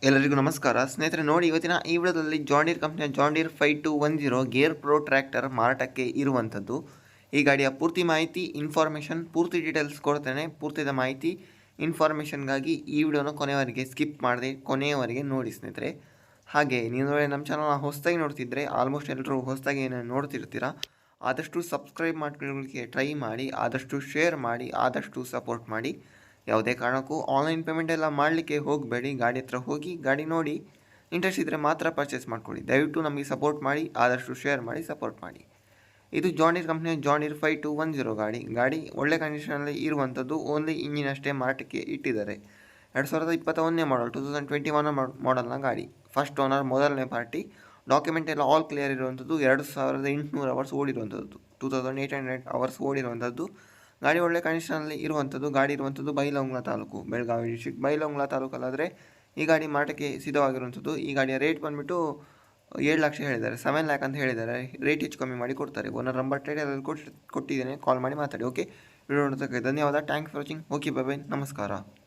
ಎಲ್ಲರಿಗೂ ನಮಸ್ಕಾರ ಸ್ನೇಹಿತರೆ. ನೋಡಿ, ಇವತ್ತಿನ ಈ ವಿಡಿಯೋದಲ್ಲಿ ಜಾಂಡೀರ್ ಕಂಪ್ನಿಯ ಜಾಂಡೀರ್ 5210 ಗೇರ್ ಪ್ರೋ ಟ್ರ್ಯಾಕ್ಟರ್ ಮಾರಾಟಕ್ಕೆ ಇರುವಂಥದ್ದು. ಈ ಗಾಡಿಯ ಪೂರ್ತಿ ಮಾಹಿತಿ, ಇನ್ಫಾರ್ಮೇಷನ್, ಪೂರ್ತಿ ಡೀಟೇಲ್ಸ್ ಕೊಡ್ತೇನೆ. ಪೂರ್ತಿದ ಮಾಹಿತಿ ಇನ್ಫಾರ್ಮೇಷನ್ಗಾಗಿ ಈ ವಿಡಿಯೋನ ಕೊನೆಯವರೆಗೆ ಸ್ಕಿಪ್ ಮಾಡದೆ ಕೊನೆಯವರೆಗೆ ನೋಡಿ ಸ್ನೇಹಿತರೆ. ಹಾಗೆ ನೀವು ನಮ್ಮ ಚಾನಲ್ನ ಹೊಸದಾಗಿ ನೋಡ್ತಿದ್ರೆ, ಆಲ್ಮೋಸ್ಟ್ ಎಲ್ಲರೂ ಹೊಸದಾಗಿ ನೋಡ್ತಿರ್ತೀರ, ಆದಷ್ಟು ಸಬ್ಸ್ಕ್ರೈಬ್ ಮಾಡ್ಕೊಳ್ಳೋಕ್ಕೆ ಟ್ರೈ ಮಾಡಿ, ಆದಷ್ಟು ಶೇರ್ ಮಾಡಿ, ಆದಷ್ಟು ಸಪೋರ್ಟ್ ಮಾಡಿ. ಯಾವುದೇ ಕಾರಣಕ್ಕೂ ಆನ್ಲೈನ್ ಪೇಮೆಂಟ್ ಎಲ್ಲ ಮಾಡಲಿಕ್ಕೆ ಹೋಗಬೇಡಿ. ಗಾಡಿ ಹತ್ರ ಹೋಗಿ ಗಾಡಿ ನೋಡಿ ಇಂಟ್ರೆಸ್ಟ್ ಇದ್ದರೆ ಮಾತ್ರ ಪರ್ಚೇಸ್ ಮಾಡ್ಕೊಳ್ಳಿ. ದಯವಿಟ್ಟು ನಮಗೆ ಸಪೋರ್ಟ್ ಮಾಡಿ, ಆದಷ್ಟು ಶೇರ್ ಮಾಡಿ, ಸಪೋರ್ಟ್ ಮಾಡಿ. ಇದು ಜಾಂಡೀರ್ ಕಂಪ್ನಿಯ ಜಾಂಡೀರ್ 5210 ಗಾಡಿ ಒಳ್ಳೆ ಕಂಡೀಷನಲ್ಲಿ ಇರುವಂಥದ್ದು. ಓನ್ಲಿ ಇಂಜಿನ್ ಅಷ್ಟೇ ಮಾರಾಟಕ್ಕೆ ಇಟ್ಟಿದ್ದಾರೆ. 2021ನೇ ಮಾಡಲ್, 2021 ಮಾಡಲ್ನ ಗಾಡಿ. ಫಸ್ಟ್ ಓನರ್, ಮೊದಲನೇ ಪಾರ್ಟಿ. ಡಾಕ್ಯುಮೆಂಟ್ ಎಲ್ಲ ಆಲ್ ಕ್ಲಿಯರ್ ಇರುವಂಥದ್ದು. 2800 ಅವರ್ಸ್ ಓಡಿರುವಂಥದ್ದು, 2800 ಅವರ್ಸ್ ಓಡಿರುವಂಥದ್ದು. ಗಾಡಿ ಒಳ್ಳೆ ಕಂಡೀಷನಲ್ಲಿ ಇರುವಂಥದ್ದು. ಗಾಡಿ ಇರುವಂಥದ್ದು ಬೈಲಹೊಂಗಲ ತಾಲೂಕು, ಬೆಳಗಾವಿ ಡಿಸ್ಟ್ರಿಕ್ಟ್ ಬೈಲಹೊಂಗಲ ತಾಲೂಕಲ್ಲಾದರೆ ಈ ಗಾಡಿ ಮಾರಾಟಕ್ಕೆ ಸಿದ್ಧವಾಗಿರುವಂಥದ್ದು. ಈ ಗಾಡಿಯ ರೇಟ್ ಬಂದುಬಿಟ್ಟು 7 ಲಕ್ಷ ಹೇಳಿದ್ದಾರೆ, 7 ಲ್ಯಾಕ್ ಅಂತ ಹೇಳಿದ್ದಾರೆ. ರೇಟ್ ಹೆಚ್ಚು ಕಮ್ಮಿ ಮಾಡಿ ಕೊಡ್ತಾರೆ. ಓನರ್ ನಂಬರ್ ಟೈಟಲಲ್ಲಿ ಕೊಟ್ಟಿದ್ದೇನೆ, ಕಾಲ್ ಮಾಡಿ ಮಾತಾಡಿ. ಓಕೆ, ವಿಡಿಯೋ ನೋಡೋದಕ್ಕೆ ಧನ್ಯವಾದ. Thanks for watching. Okay, bye bye, ನಮಸ್ಕಾರ.